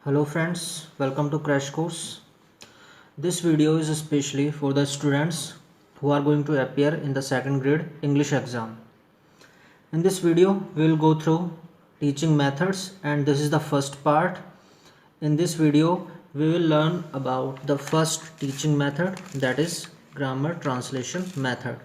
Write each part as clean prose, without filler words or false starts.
Hello friends, welcome to Crash Course. This video is especially for the students who are going to appear in the second grade English exam. In this video, we will go through teaching methods and this is the first part. In this video, we will learn about the first teaching method, that is grammar translation method.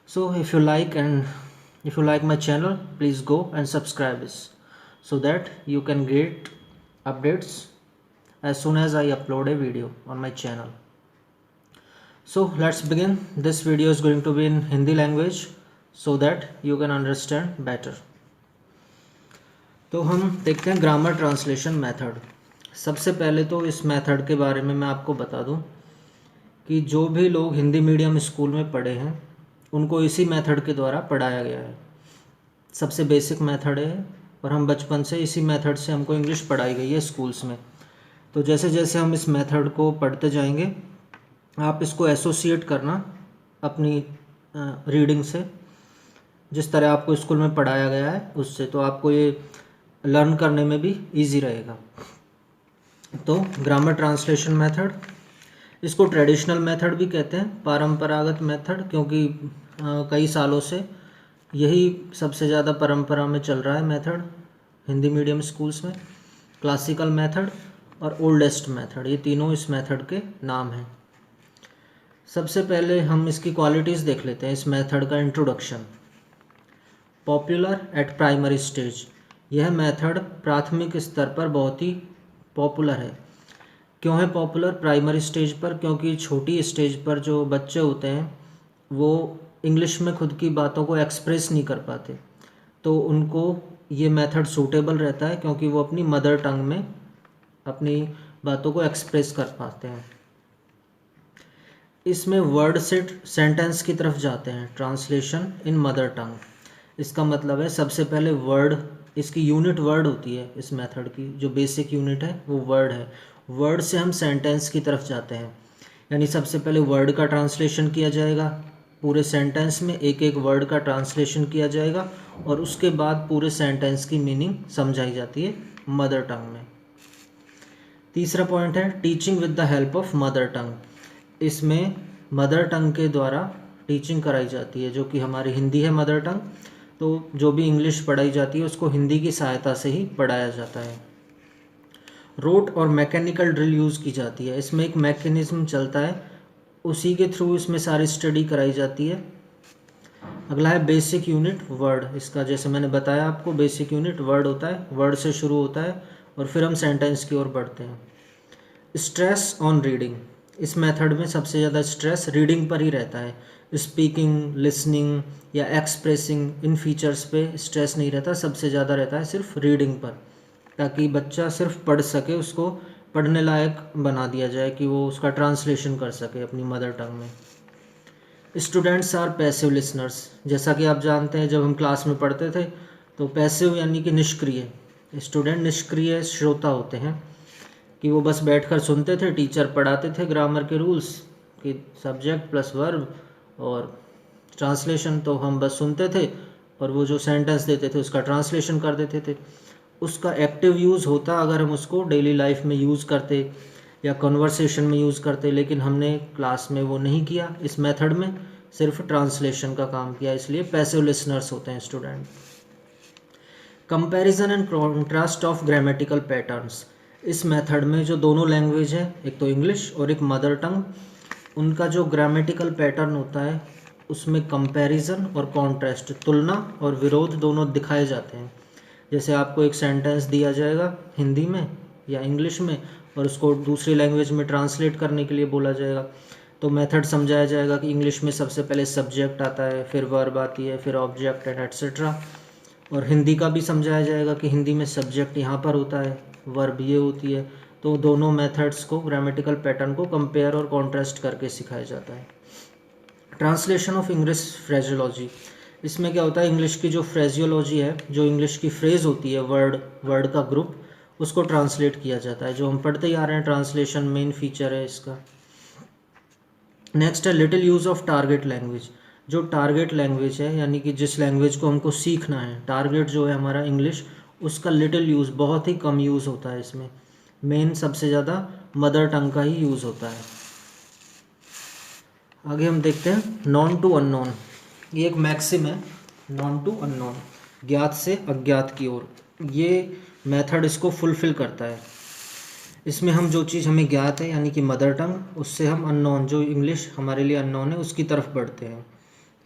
So if you like my channel, please go and subscribe this so that you can get updates as soon as I upload a video on my channel. So let's begin. This video is going to be in Hindi language so that you can understand better. तो हम देखते हैं grammar translation method. सबसे पहले तो इस method के बारे में मैं आपको बता दूं कि जो भी लोग हिंदी मीडियम स्कूल में पढ़े हैं उनको इसी मेथड के द्वारा पढ़ाया गया है. सबसे बेसिक मेथड है और हम बचपन से इसी मेथड से हमको इंग्लिश पढ़ाई गई है स्कूल्स में. तो जैसे जैसे हम इस मेथड को पढ़ते जाएंगे आप इसको एसोसिएट करना अपनी रीडिंग से, जिस तरह आपको स्कूल में पढ़ाया गया है उससे, तो आपको ये लर्न करने में भी इजी रहेगा. तो ग्रामर ट्रांसलेशन मेथड, इसको ट्रेडिशनल मेथड भी कहते हैं, परंपरागत मेथड, क्योंकि कई सालों से यही सबसे ज़्यादा परंपरा में चल रहा है मेथड हिंदी मीडियम स्कूल्स में. क्लासिकल मेथड और ओल्डेस्ट मेथड, ये तीनों इस मेथड के नाम हैं. सबसे पहले हम इसकी क्वालिटीज़ देख लेते हैं. इस मेथड का introduction. Popular at primary stage, यह मेथड प्राथमिक स्तर पर बहुत ही पॉपुलर है. क्यों है पॉपुलर प्राइमरी स्टेज पर? क्योंकि छोटी स्टेज पर जो बच्चे होते हैं वो इंग्लिश में खुद की बातों को एक्सप्रेस नहीं कर पाते, तो उनको ये मेथड सूटेबल रहता है क्योंकि वो अपनी मदर टंग में अपनी बातों को एक्सप्रेस कर पाते हैं. इसमें वर्ड से सेंटेंस की तरफ जाते हैं. ट्रांसलेशन इन मदर टंग, इसका मतलब है सबसे पहले वर्ड, इसकी यूनिट वर्ड होती है. इस मेथड की जो बेसिक यूनिट है वो वर्ड है. वर्ड से हम सेंटेंस की तरफ जाते हैं, यानी सबसे पहले वर्ड का ट्रांसलेशन किया जाएगा. पूरे सेंटेंस में एक एक वर्ड का ट्रांसलेशन किया जाएगा और उसके बाद पूरे सेंटेंस की मीनिंग समझाई जाती है मदर टंग में. तीसरा पॉइंट है teaching with the help of mother tongue. इसमें मदर टंग के द्वारा टीचिंग कराई जाती है, जो कि हमारी हिंदी है मदर टंग, तो जो भी इंग्लिश पढ़ाई जाती है उसको हिंदी की सहायता से ही पढ़ाया जाता है. रोट और मैकेनिकल ड्रिल यूज़ की जाती है. इसमें एक मैकेनिज्म चलता है, उसी के थ्रू इसमें सारी स्टडी कराई जाती है. अगला है बेसिक यूनिट वर्ड. इसका जैसे मैंने बताया आपको, बेसिक यूनिट वर्ड होता है, वर्ड से शुरू होता है और फिर हम सेंटेंस की ओर बढ़ते हैं. स्ट्रेस ऑन रीडिंग, इस मेथड में सबसे ज़्यादा स्ट्रेस रीडिंग पर ही रहता है. स्पीकिंग, लिसनिंग या एक्सप्रेसिंग, इन फीचर्स पे स्ट्रेस नहीं रहता, सबसे ज़्यादा रहता है सिर्फ रीडिंग पर, ताकि बच्चा सिर्फ पढ़ सके, उसको पढ़ने लायक बना दिया जाए कि वो उसका ट्रांसलेशन कर सके अपनी मदर टंग में. स्टूडेंट्स आर पैसिव लिसनर्स, जैसा कि आप जानते हैं जब हम क्लास में पढ़ते थे तो पैसिव यानी कि निष्क्रिय, स्टूडेंट निष्क्रिय श्रोता होते हैं, कि वो बस बैठकर सुनते थे. टीचर पढ़ाते थे ग्रामर के रूल्स कि सब्जेक्ट प्लस वर्ब और ट्रांसलेशन, तो हम बस सुनते थे और वो जो सेंटेंस देते थे उसका ट्रांसलेशन कर देते थे. उसका एक्टिव यूज़ होता अगर हम उसको डेली लाइफ में यूज़ करते या कन्वर्सेशन में यूज़ करते, लेकिन हमने क्लास में वो नहीं किया. इस मेथड में सिर्फ ट्रांसलेशन का काम किया, इसलिए पैसिव लिसनर्स होते हैं student. Comparison and contrast of grammatical patterns, इस मेथड में जो दोनों लैंग्वेज है, एक तो इंग्लिश और एक मदर टंग, उनका जो ग्रामेटिकल पैटर्न होता है उसमें कंपैरिजन और कॉन्ट्रास्ट, तुलना और विरोध दोनों दिखाए जाते हैं. जैसे आपको एक सेंटेंस दिया जाएगा हिंदी में या इंग्लिश में और उसको दूसरी लैंग्वेज में ट्रांसलेट करने के लिए बोला जाएगा, तो मेथड समझाया जाएगा कि इंग्लिश में सबसे पहले सब्जेक्ट आता है, फिर वर्ब आती है, फिर ऑब्जेक्ट एंड एट्सेट्रा. और हिंदी का भी समझाया जाएगा कि हिंदी में सब्जेक्ट यहाँ पर होता है, वर्ब ये होती है. तो दोनों मेथड्स को, ग्रामेटिकल पैटर्न को कंपेयर और कॉन्ट्रास्ट करके सिखाया जाता है. ट्रांसलेशन ऑफ इंग्लिश फ्रेजियोलॉजी, इसमें क्या होता है, इंग्लिश की जो फ्रेजियोलॉजी है, जो इंग्लिश की फ्रेज होती है, वर्ड का ग्रुप, उसको ट्रांसलेट किया जाता है. जो हम पढ़ते ही आ रहे हैं, ट्रांसलेशन मेन फीचर है इसका. नेक्स्ट है little use of target language. जो टारगेट लैंग्वेज है, यानी कि जिस लैंग्वेज को हमको सीखना है, टारगेट जो है हमारा इंग्लिश, उसका लिटिल यूज़, बहुत ही कम यूज़ होता है इसमें. मेन सबसे ज़्यादा मदर टंग का ही यूज़ होता है। आगे हम देखते हैं नॉन टू अननोन। ये एक मैक्सिम है, नॉन टू अननोन, ज्ञात से अज्ञात की ओर। ये मेथड इसको फुलफिल करता है। इसमें हम जो चीज़ हमें ज्ञात है यानी कि मदर टंग, उससे हम अननोन, जो इंग्लिश हमारे लिए अननोन है, उसकी तरफ बढ़ते हैं।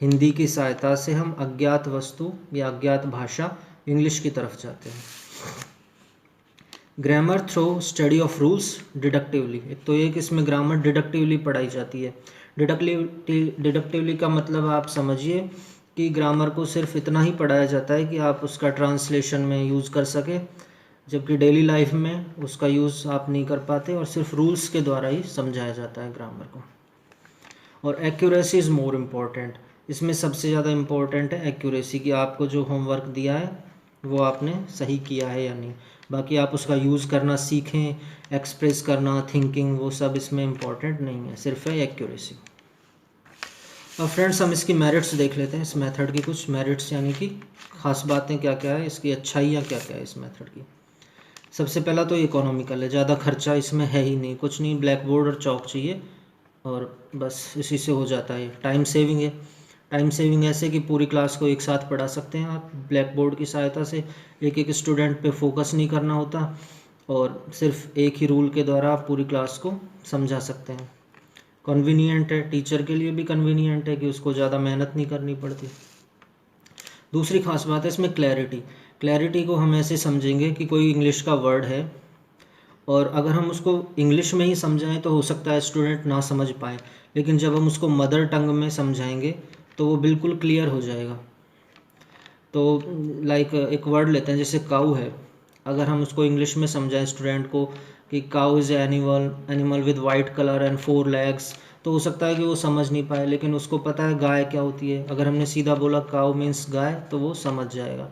हिंदी की सहायता से हम अज्ञात वस्तु या अज्ञात भाषा इंग्लिश की तरफ जाते हैं। Grammar through study of rules डिडक्टिवली। एक तो एक इसमें ग्रामर डिडक्टिवली पढ़ाई जाती है। डिडक्टिवली का मतलब आप समझिए कि ग्रामर को सिर्फ इतना ही पढ़ाया जाता है कि आप उसका ट्रांसलेशन में यूज़ कर सके, जबकि डेली लाइफ में उसका यूज़ आप नहीं कर पाते और सिर्फ रूल्स के द्वारा ही समझाया जाता है ग्रामर को। और एक्यूरेसी इज़ मोर इम्पॉर्टेंट। इसमें सबसे ज़्यादा इम्पॉर्टेंट है एक्यूरेसी, कि आपको जो होमवर्क दिया है वो आपने सही किया है या नहीं। बाकी आप उसका यूज़ करना सीखें, एक्सप्रेस करना, थिंकिंग, वो सब इसमें इम्पॉर्टेंट नहीं है, सिर्फ है एक्यूरेसी। अब फ्रेंड्स हम इसकी मेरिट्स देख लेते हैं, इस मेथड की कुछ मेरिट्स यानी कि ख़ास बातें क्या क्या है, इसकी अच्छाइयाँ क्या क्या है इस मेथड की। सबसे पहला तो इकोनॉमिकल है, ज़्यादा खर्चा इसमें है ही नहीं, कुछ नहीं, ब्लैक बोर्ड और चौक चाहिए और बस इसी से हो जाता है। टाइम सेविंग है, टाइम सेविंग ऐसे कि पूरी क्लास को एक साथ पढ़ा सकते हैं आप ब्लैक बोर्ड की सहायता से, एक एक स्टूडेंट पे फोकस नहीं करना होता और सिर्फ एक ही रूल के द्वारा आप पूरी क्लास को समझा सकते हैं। कन्वीनियंट है, टीचर के लिए भी कन्वीनियंट है कि उसको ज़्यादा मेहनत नहीं करनी पड़ती। दूसरी खास बात है इसमें क्लैरिटी। क्लैरिटी को हम ऐसे समझेंगे कि कोई इंग्लिश का वर्ड है और अगर हम उसको इंग्लिश में ही समझाएं तो हो सकता है स्टूडेंट ना समझ पाए, लेकिन जब हम उसको मदर टंग में समझाएंगे तो वो बिल्कुल क्लियर हो जाएगा। तो लाइक एक वर्ड लेते हैं जैसे काऊ है, अगर हम उसको इंग्लिश में समझाएं स्टूडेंट को कि cow is animal with white colour and 4 legs, तो हो सकता है कि वो समझ नहीं पाए, लेकिन उसको पता है गाय क्या होती है। अगर हमने सीधा बोला काऊ मीन्स गाय तो वो समझ जाएगा।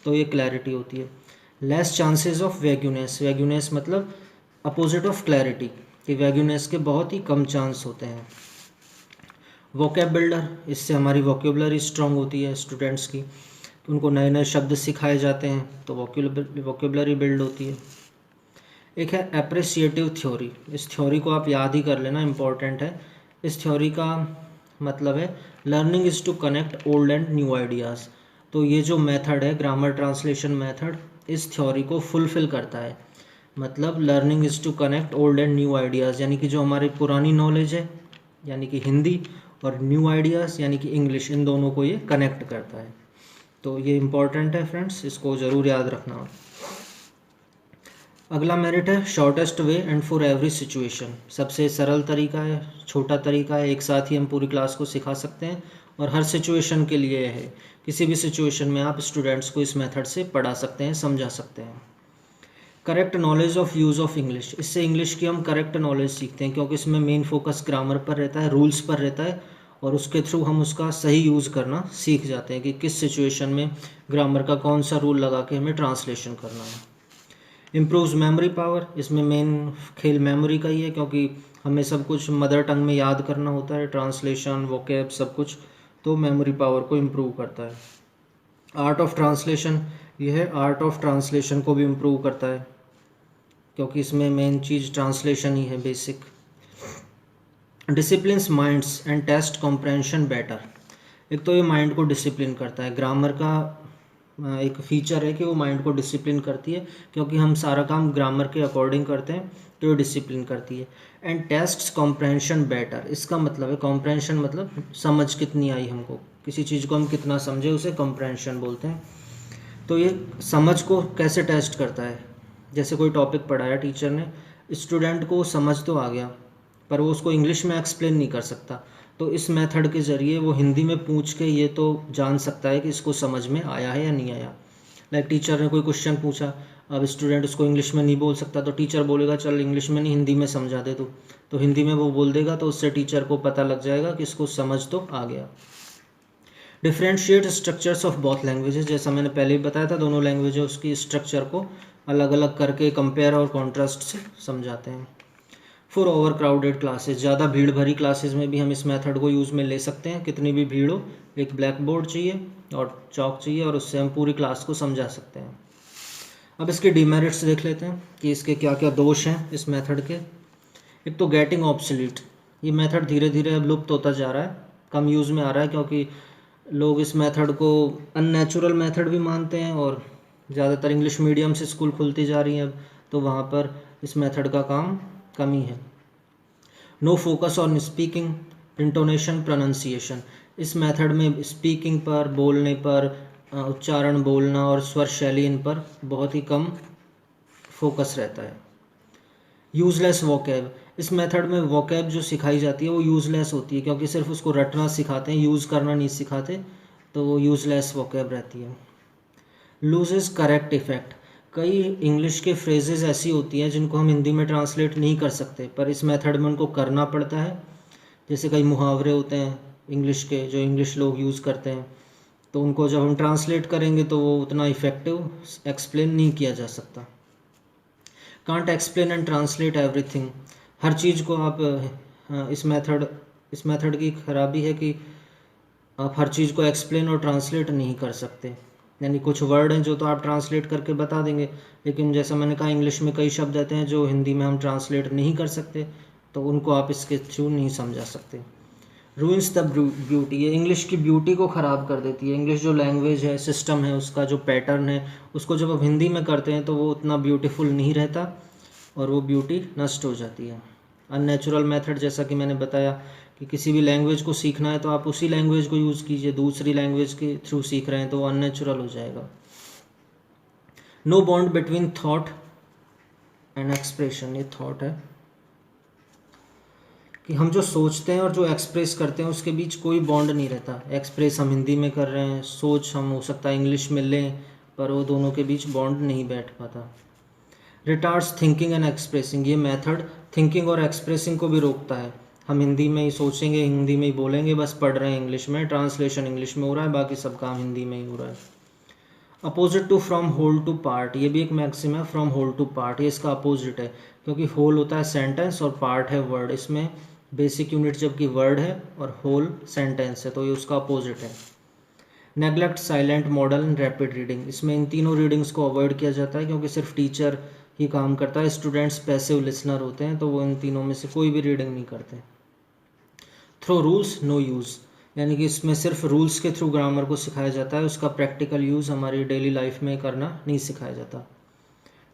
तो ये क्लैरिटी होती है। Less chances of vagueness. Vagueness मतलब अपोजिट ऑफ क्लैरिटी, कि वैग्यूनेस के बहुत ही कम चांस होते हैं। वोकैब बिल्डर, इससे हमारी वोकेबलरी स्ट्रांग होती है स्टूडेंट्स की, उनको नए नए शब्द सिखाए जाते हैं तो वोकेबलरी बिल्ड होती है। एक है एप्रिसिएटिव थ्योरी। इस थ्योरी को आप याद ही कर लेना, इम्पॉर्टेंट है। इस थ्योरी का मतलब है learning is to connect old and new ideas. तो ये जो मेथड है ग्रामर ट्रांसलेशन मेथड, इस थ्योरी को फुलफ़िल करता है। मतलब learning is to connect old and new ideas, यानी कि जो हमारी पुरानी नॉलेज है यानी कि हिंदी और न्यू आइडियाज़ यानी कि इंग्लिश, इन दोनों को ये कनेक्ट करता है। तो ये इम्पॉर्टेंट है फ्रेंड्स, इसको ज़रूर याद रखना। अगला मेरिट है shortest way and for every situation. सबसे सरल तरीका है, छोटा तरीका है, एक साथ ही हम पूरी क्लास को सिखा सकते हैं और हर सिचुएशन के लिए है। किसी भी सिचुएशन में आप स्टूडेंट्स को इस मेथड से पढ़ा सकते हैं, समझा सकते हैं। Correct knowledge of use of English. इससे इंग्लिश की हम करेक्ट नॉलेज सीखते हैं, क्योंकि इसमें मेन फोकस ग्रामर पर रहता है, रूल्स पर रहता है, और उसके थ्रू हम उसका सही यूज़ करना सीख जाते हैं कि किस सिचुएशन में ग्रामर का कौन सा रूल लगा के हमें ट्रांसलेशन करना है। Improves memory power. इसमें मेन खेल मेमोरी का ही है, क्योंकि हमें सब कुछ मदर टंग में याद करना होता है, ट्रांसलेशन, वोकैब, सब कुछ, तो मेमोरी पावर को इम्प्रूव करता है। आर्ट ऑफ ट्रांसलेशन, यह है आर्ट ऑफ ट्रांसलेशन को भी इम्प्रूव करता है, क्योंकि इसमें मेन चीज़ ट्रांसलेशन ही है, basic. Disciplines minds and test comprehension better. एक तो ये माइंड को डिसिप्लिन करता है, ग्रामर का एक फीचर है कि वो माइंड को डिसिप्लिन करती है, क्योंकि हम सारा काम ग्रामर के अकॉर्डिंग करते हैं, तो ये डिसिप्लिन करती है। एंड टेस्ट्स कॉम्प्रहेंशन बेटर, इसका मतलब है कॉम्प्रहेंशन मतलब समझ कितनी आई हमको, किसी चीज़ को हम कितना समझे, उसे कॉम्प्रहेंशन बोलते हैं। तो ये समझ को कैसे टेस्ट करता है, जैसे कोई टॉपिक पढ़ाया टीचर ने, स्टूडेंट को समझ तो आ गया पर वो उसको इंग्लिश में एक्सप्लेन नहीं कर सकता, तो इस मेथड के ज़रिए वो हिंदी में पूछ के ये तो जान सकता है कि इसको समझ में आया है या नहीं आया। लाइक टीचर ने कोई क्वेश्चन पूछा, अब स्टूडेंट उसको इंग्लिश में नहीं बोल सकता, तो टीचर बोलेगा चल इंग्लिश में नहीं हिंदी में समझा दे तो हिंदी में वो बोल देगा, तो उससे टीचर को पता लग जाएगा कि इसको समझ तो आ गया। Differentiate structures of both languages. जैसा मैंने पहले ही बताया था, दोनों लैंग्वेज उसकी स्ट्रक्चर को अलग अलग करके कंपेयर और कॉन्ट्रास्ट से समझाते हैं। फॉर ओवर क्राउडेड क्लासेस, ज़्यादा भीड़ भरी क्लासेस में भी हम इस मेथड को यूज़ में ले सकते हैं। कितनी भी भीड़ हो, एक ब्लैक बोर्ड चाहिए और चौक चाहिए और उससे हम पूरी क्लास को समझा सकते हैं। अब इसके डिमेरिट्स देख लेते हैं कि इसके क्या क्या दोष हैं इस मेथड के। एक तो गेटिंग ऑब्सोलीट, ये मेथड धीरे धीरे अब लुप्त होता जा रहा है, कम यूज़ में आ रहा है, क्योंकि लोग इस मेथड को अननेचुरल मेथड भी मानते हैं और ज़्यादातर इंग्लिश मीडियम से स्कूल खुलती जा रही हैं अब, तो वहाँ पर इस मेथड का काम कम ही है। No focus on speaking, intonation, pronunciation, इस मेथड में स्पीकिंग पर, बोलने पर, उच्चारण, बोलना और स्वर शैली, इन पर बहुत ही कम फोकस रहता है। यूज़लेस वोकैब, इस मेथड में वोकैब जो सिखाई जाती है वो यूज़लेस होती है, क्योंकि सिर्फ उसको रटना सिखाते हैं, यूज़ करना नहीं सिखाते, तो वो यूज़लेस वोकैब रहती है। लूजेस करेक्ट इफ़ेक्ट, कई इंग्लिश के फ्रेजेस ऐसी होती हैं जिनको हम हिंदी में ट्रांसलेट नहीं कर सकते, पर इस मेथड में उनको करना पड़ता है। जैसे कई मुहावरे होते हैं इंग्लिश के जो इंग्लिश लोग यूज़ करते हैं, तो उनको जब हम ट्रांसलेट करेंगे तो वो उतना इफ़ेक्टिव एक्सप्लेन नहीं किया जा सकता। Can't explain and translate everything, हर चीज़ को आप इस मेथड की खराबी है कि आप हर चीज़ को एक्सप्लेन और ट्रांसलेट नहीं कर सकते। यानी कुछ वर्ड हैं जो तो आप ट्रांसलेट करके बता देंगे, लेकिन जैसा मैंने कहा इंग्लिश में कई शब्द आते हैं जो हिंदी में हम ट्रांसलेट नहीं कर सकते, तो उनको आप इसके थ्रू नहीं समझा सकते। रूइंस द ब्यूटी, ये इंग्लिश की ब्यूटी को ख़राब कर देती है। इंग्लिश जो लैंग्वेज है, सिस्टम है, उसका जो पैटर्न है, उसको जब आप हिंदी में करते हैं तो वो उतना ब्यूटीफुल नहीं रहता और वो ब्यूटी नष्ट हो जाती है। अननेचुरल मेथड, जैसा कि मैंने बताया कि किसी भी लैंग्वेज को सीखना है तो आप उसी लैंग्वेज को यूज़ कीजिए, दूसरी लैंग्वेज के थ्रू सीख रहे हैं तो वो अननेचुरल हो जाएगा। No bond between thought and expression, ये थॉट है कि हम जो सोचते हैं और जो एक्सप्रेस करते हैं उसके बीच कोई बॉन्ड नहीं रहता। एक्सप्रेस हम हिंदी में कर रहे हैं, सोच हम हो सकता है इंग्लिश में लें, पर वो दोनों के बीच बॉन्ड नहीं बैठ पाता। रिटार्ड्स थिंकिंग एंड एक्सप्रेसिंग, ये मेथड थिंकिंग और एक्सप्रेसिंग को भी रोकता है। हम हिंदी में ही सोचेंगे, हिंदी में ही बोलेंगे, बस पढ़ रहे हैं इंग्लिश में, ट्रांसलेशन इंग्लिश में हो रहा है, बाकी सब काम हिंदी में ही हो रहा है। Opposite to from whole to part, ये भी एक मैक्सिम है, फ्रॉम होल टू पार्ट, ये इसका अपोजिट है, क्योंकि होल होता है सेंटेंस और पार्ट है वर्ड। इसमें बेसिक यूनिट जबकि वर्ड है और होल सेंटेंस है, तो ये उसका अपोजिट है। Neglect silent model and rapid reading, इसमें इन तीनों रीडिंग्स को अवॉइड किया जाता है, क्योंकि सिर्फ टीचर ही काम करता है, स्टूडेंट्स पैसिव लिसनर होते हैं, तो वो इन तीनों में से कोई भी रीडिंग नहीं करते। थ्रो रूल्स नो यूज़, यानी कि इसमें सिर्फ रूल्स के थ्रू ग्रामर को सिखाया जाता है, उसका प्रैक्टिकल यूज़ हमारी डेली लाइफ में करना नहीं सिखाया जाता।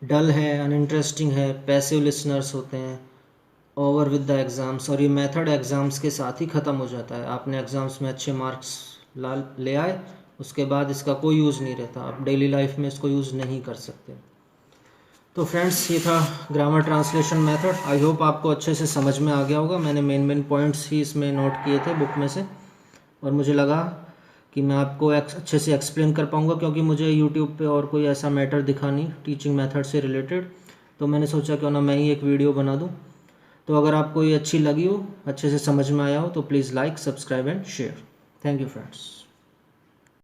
डल है, अनइंटरेस्टिंग है, पैसिव लिसनर्स होते हैं, ओवर विद द एग्ज़ाम्स, और ये मेथड एग्ज़ाम्स के साथ ही ख़त्म हो जाता है। आपने एग्ज़ाम्स में अच्छे मार्क्स ले आए, उसके बाद इसका कोई यूज़ नहीं रहता, आप डेली लाइफ में इसको यूज़ नहीं कर सकते। तो फ्रेंड्स, ये था grammar translation method. I hope आपको अच्छे से समझ में आ गया होगा। मैंने मेन पॉइंट्स ही इसमें नोट किए थे बुक में से, और मुझे लगा कि मैं आपको अच्छे से एक्सप्लेन कर पाऊँगा, क्योंकि मुझे यूट्यूब पे और कोई ऐसा मैटर दिखा नहीं टीचिंग मेथड से रिलेटेड, तो मैंने सोचा क्यों ना मैं ही एक वीडियो बना दूँ। तो अगर आपको ये अच्छी लगी हो, अच्छे से समझ में आया हो, तो please like, subscribe and share. Thank you friends.